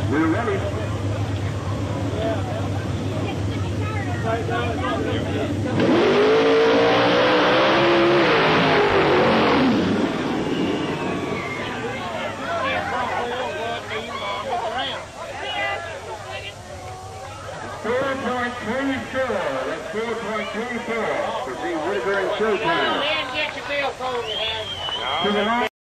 We're ready. 4.24. That's 4.24. Proceed Whitaker and Showtime. To the line.